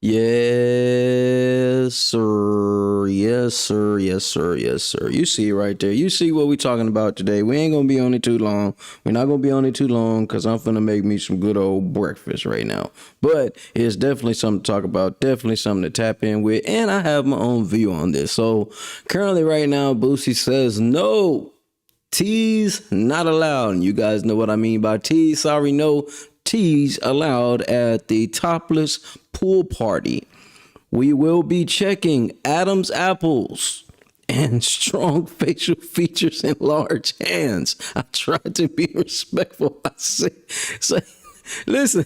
Yes, sir. Yes, sir. Yes, sir. Yes, sir. You see right there. You see what we talking about today. We ain't gonna be on it too long. We're not gonna be on it too long because I'm finna make me some good old breakfast right now. But it's definitely something to talk about. Definitely something to tap in with. And I have my own view on this. So currently, right now, Boosie says no. Teas not allowed. And you guys know what I mean by teas. Sorry, no teas allowed at the topless pool party. We will be checking Adam's apples and strong facial features and large hands. I tried to be respectful. I say listen,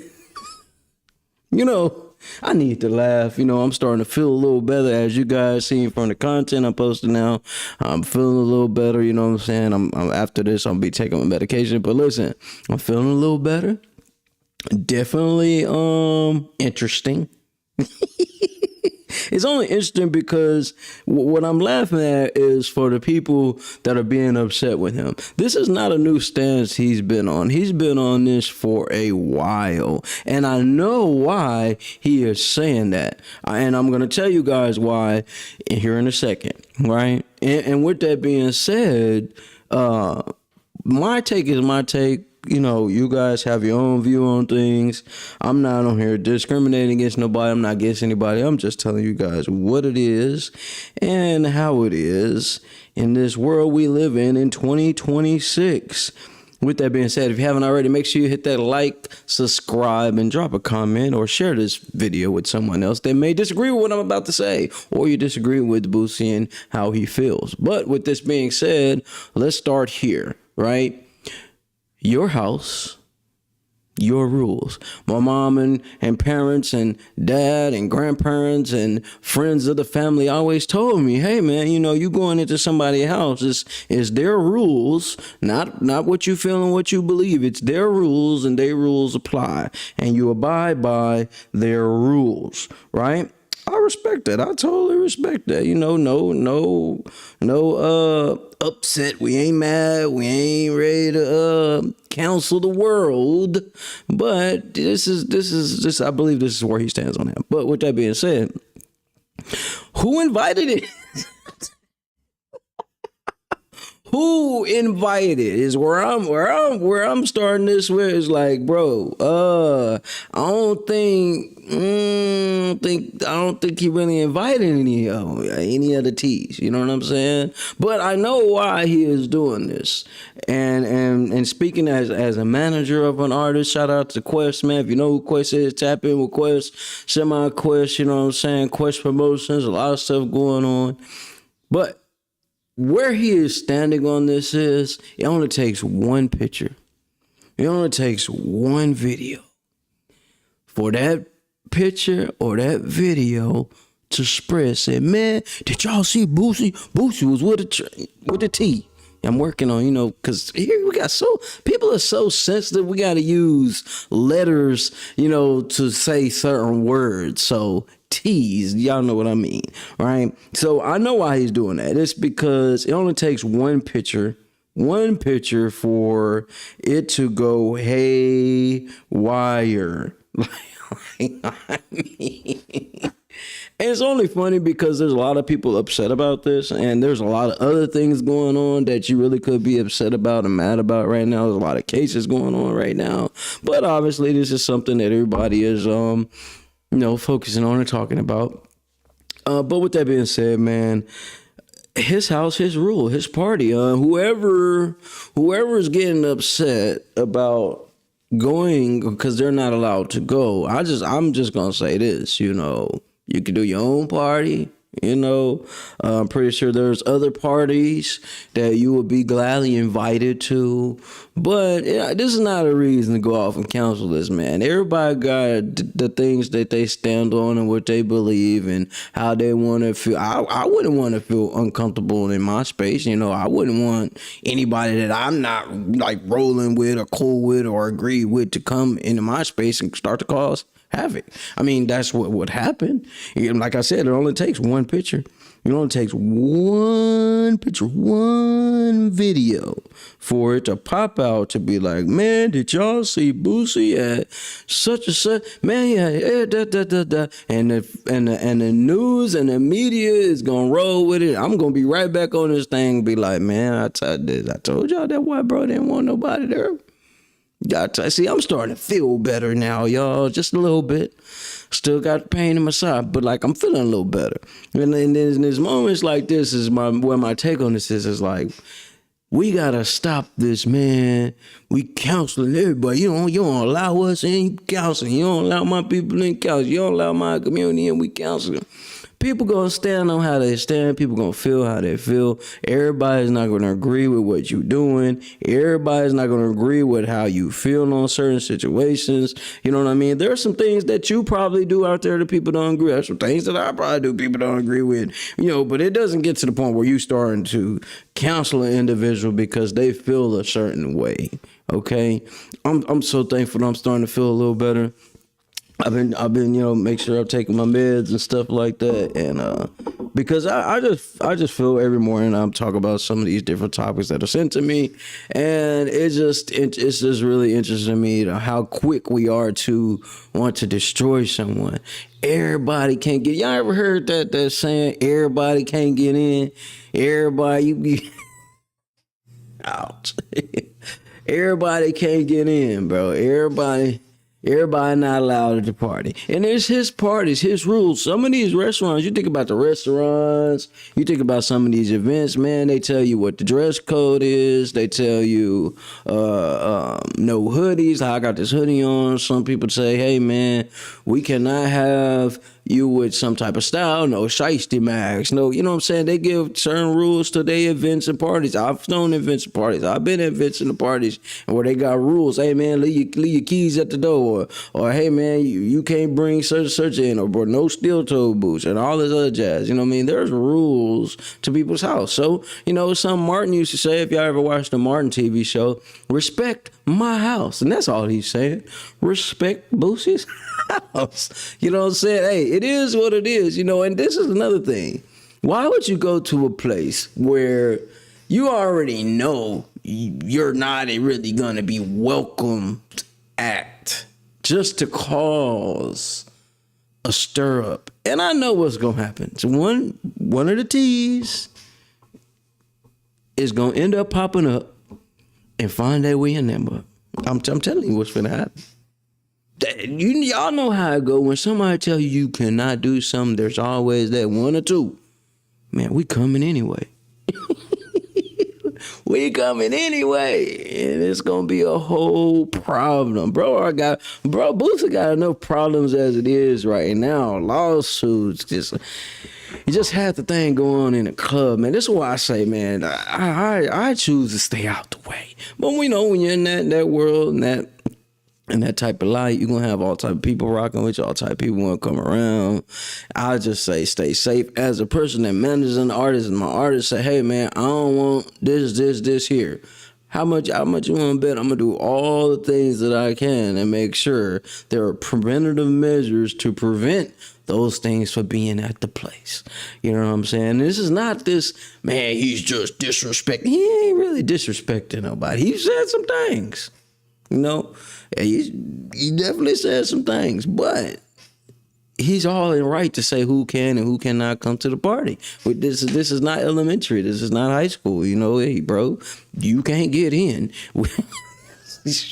you know, I need to laugh. I'm starting to feel a little better, as you guys seen from the content I'm posting now. I'm feeling a little better. You know what I'm saying? I'm after this, I'll be taking my medication. But listen, I'm feeling a little better. Definitely interesting. It's only interesting because what I'm laughing at is for the people that are being upset with him. This is not a new stance he's been on. He's been on this for a while. And I know why he is saying that. And I'm going to tell you guys why here in a second, right? And with that being said, my take is my take. You guys have your own view on things. I'm not on here discriminating against nobody. I'm not against anybody. I'm just telling you guys what it is and how it is in this world we live in 2026. With that being said, if you haven't already, make sure you hit that like, subscribe, and drop a comment or share this video with someone else that may disagree with what I'm about to say, or you disagree with Boosie and how he feels. But with this being said, let's start here, right? Your house, your rules. My mom and parents and dad and grandparents and friends of the family always told me, hey man, you going into somebody's house, it's their rules, not what you feel and what you believe. It's their rules and their rules apply. And you abide by their rules, right? I respect that. I totally respect that. No upset. We ain't mad. We ain't ready to counsel the world. But this is I believe this is where he stands on that. But with that being said, who invited it? Who invited is where I'm starting this with is like, bro, I don't think he really invited any of the T's. You know what I'm saying? But I know why he is doing this. And speaking as a manager of an artist, shout out to Quest, man. If you know who Quest is, tap in with Quest, semi Quest, you know what I'm saying? Quest Promotions, a lot of stuff going on. But where he is standing on this is, it only takes one picture. It only takes one video for that picture or that video to spread. Say, man, did y'all see Boosie? Boosie was with the T. I'm working on, because here we got people are so sensitive. We got to use letters, to say certain words. So T's, y'all know what I mean, right? So I know why he's doing that. It's because it only takes one picture for it to go haywire. I mean, and it's only funny because there's a lot of people upset about this, and there's a lot of other things going on that you really could be upset about and mad about right now. There's a lot of cases going on right now, but obviously this is something that everybody is, focusing on and talking about. But with that being said, man, his house, his rule, his party. Whoever is getting upset about going because they're not allowed to go. I'm just gonna say this, you can do your own party. I'm pretty sure there's other parties that you would be gladly invited to, but this is not a reason to go off and counsel this, man. Everybody got the things that they stand on and what they believe and how they want to feel. I wouldn't want to feel uncomfortable in my space. I wouldn't want anybody that I'm not like rolling with or cool with or agree with to come into my space and start to cause havoc. I mean, that's what would happen. Like I said, it only takes one picture. It only takes one picture, one video for it to pop out to be like, man, did y'all see Boosie at such and such? Man, yeah, da, da, da, da. And the news and the media is gonna roll with it. I'm gonna be right back on this thing and be like, man, I told y'all that white bro didn't want nobody there. See, I'm starting to feel better now, y'all, just a little bit. Still got the pain in my side, but like I'm feeling a little better. And then there's moments like this is where my take on this is like, we gotta stop this, man. We counseling everybody. You don't allow us in counseling. You don't allow my people in counseling. You don't allow my community in. We counseling. People gonna stand on how they stand. People gonna feel how they feel. Everybody's not gonna agree with what you're doing. Everybody's not gonna agree with how you feel on certain situations. You know what I mean? There are some things that you probably do out there that people don't agree. There's some things that I probably do people don't agree with. But it doesn't get to the point where you starting to counsel an individual because they feel a certain way. Okay, I'm so thankful that I'm starting to feel a little better. I've been, make sure I'm taking my meds and stuff like that, and because I just feel every morning I'm talking about some of these different topics that are sent to me, and it's just really interesting to me how quick we are to want to destroy someone. Everybody can't get. Y'all ever heard that saying? Everybody can't get in. Everybody you be out. Everybody can't get in, bro. Everybody not allowed at the party. And it's his parties, his rules. Some of these restaurants, you think about the restaurants, you think about some of these events, man, they tell you what the dress code is. They tell you no hoodies. I got this hoodie on. Some people say, hey, man, we cannot have you with some type of style, no shiesty mags, no, you know what I'm saying? They give certain rules to their events and parties. I've thrown events and parties. I've been at events and parties where they got rules. Hey man, leave your keys at the door, or hey man, you can't bring such in, or no steel toe boots and all this other jazz. You know what I mean? There's rules to people's house. So, some Martin used to say, if y'all ever watched the Martin TV show, respect my house. And that's all he's saying. Respect Boosie's house. You know what I'm saying? Hey, it is what it is, and this is another thing. Why would you go to a place where you already know you're not really going to be welcomed at just to cause a stir up? And I know what's going to happen. So one of the T's is going to end up popping up and find their way in there, but I'm telling you what's going to happen. Y'all know how it go. When somebody tell you cannot do something, there's always that one or two. Man, we coming anyway. We coming anyway. And it's going to be a whole problem. Boosie got enough problems as it is right now. Lawsuits, you just had the thing going on in the club, man. This is why I say, man, I choose to stay out the way. But we know when you're in that world and that type of light, you're going to have all type of people rocking with you, all type of people want to come around. I just say stay safe. As a person that manages an artist, and my artist say, hey, man, I don't want this here. How much you want to bet? I'm going to do all the things that I can and make sure there are preventative measures to prevent those things from being at the place. You know what I'm saying? This is not this, man, he's just disrespecting. He ain't really disrespecting nobody. He said some things. He definitely said some things, but he's all in right to say who can and who cannot come to the party. This is not elementary. This is not high school. Hey, bro, you can't get in.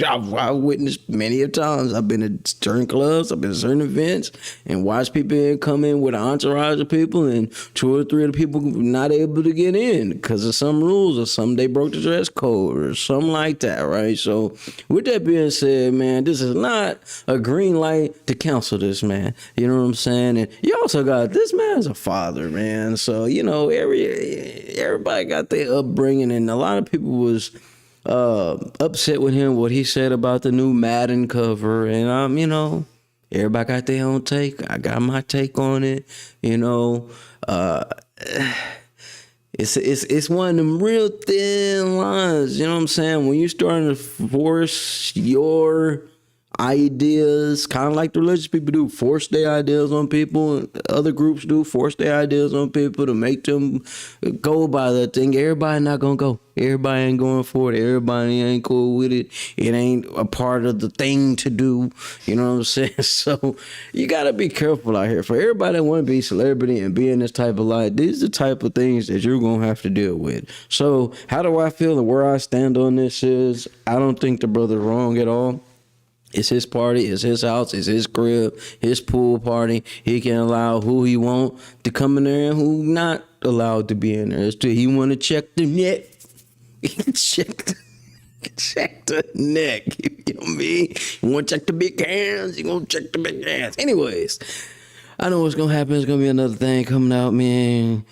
I've witnessed many a times. I've been at certain clubs, I've been at certain events, and watched people come in with an entourage of people, and 2 or 3 of the people not able to get in because of some rules or something. They broke the dress code or something like that, right? So with that being said, man, this is not a green light to counsel this man. You know what I'm saying? And you also got, this man's a father, man. So, everybody got their upbringing, and a lot of people was upset with him, what he said about the new Madden cover, and everybody got their own take. I got my take on it. It's one of them real thin lines. You know what I'm saying? When you're starting to force your ideas, kind of like the religious people do, force their ideas on people. And other groups do force their ideas on people to make them go by that thing. Everybody not gonna go. Everybody ain't going for it. Everybody ain't cool with it. It ain't a part of the thing to do. You know what I'm saying? So you gotta be careful out here. For everybody that want to be celebrity and be in this type of life, these are the type of things that you're gonna have to deal with. So how do I feel and where I stand on this is, I don't think the brother's wrong at all. It's his party, it's his house, it's his crib, his pool party. He can allow who he want to come in there and who not allowed to be in there. It's he want to check the neck. He can check the neck. You know me? You want to check the big hands? You gonna check the big hands? Anyways, I know what's gonna happen. It's gonna be another thing coming out, man.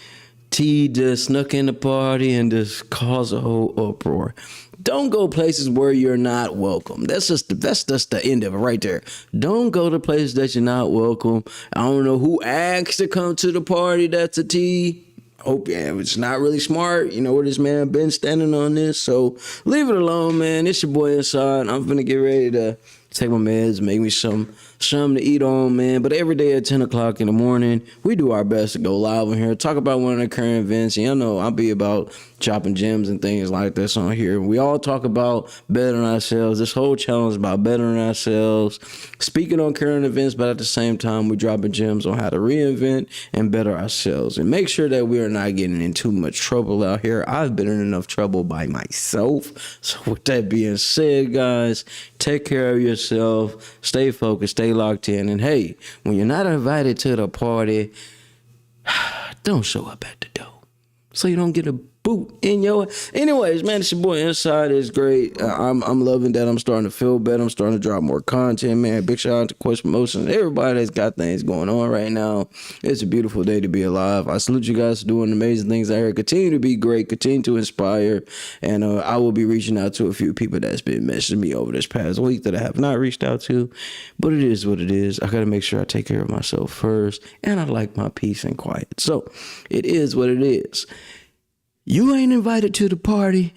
T just snuck in the party and just caused a whole uproar. Don't go places where you're not welcome. That's just the end of it right there. Don't go to places that you're not welcome. I don't know who asked to come to the party. That's a T. Hope it's not really smart. You know where this man been standing on this. So leave it alone, man. It's your boy Inside. I'm finna get ready to take my meds, make me something to eat on, man. But every day at 10 o'clock in the morning, we do our best to go live on here, talk about one of the current events. And you know, I'll be about chopping gems and things like this on here. We all talk about bettering ourselves. This whole channel is about bettering ourselves, speaking on current events, but at the same time, we're dropping gems on how to reinvent and better ourselves and make sure that we are not getting in too much trouble out here. I've been in enough trouble by myself. So with that being said, guys, take care of yourself, stay focused, stay locked in. And hey, when you're not invited to the party, don't show up at the door so you don't get a boot in your. Anyways, man, it's your boy Inside. Is great. I'm loving that. I'm starting to feel better. I'm starting to drop more content, man. Big shout out to Quest Promotions. Everybody that's got things going on right now. It's a beautiful day to be alive. I salute you guys for doing amazing things out here. Continue to be great. Continue to inspire. And I will be reaching out to a few people that's been messaging me over this past week that I have not reached out to. But it is what it is. I got to make sure I take care of myself first. And I like my peace and quiet. So it is what it is. You ain't invited to the party.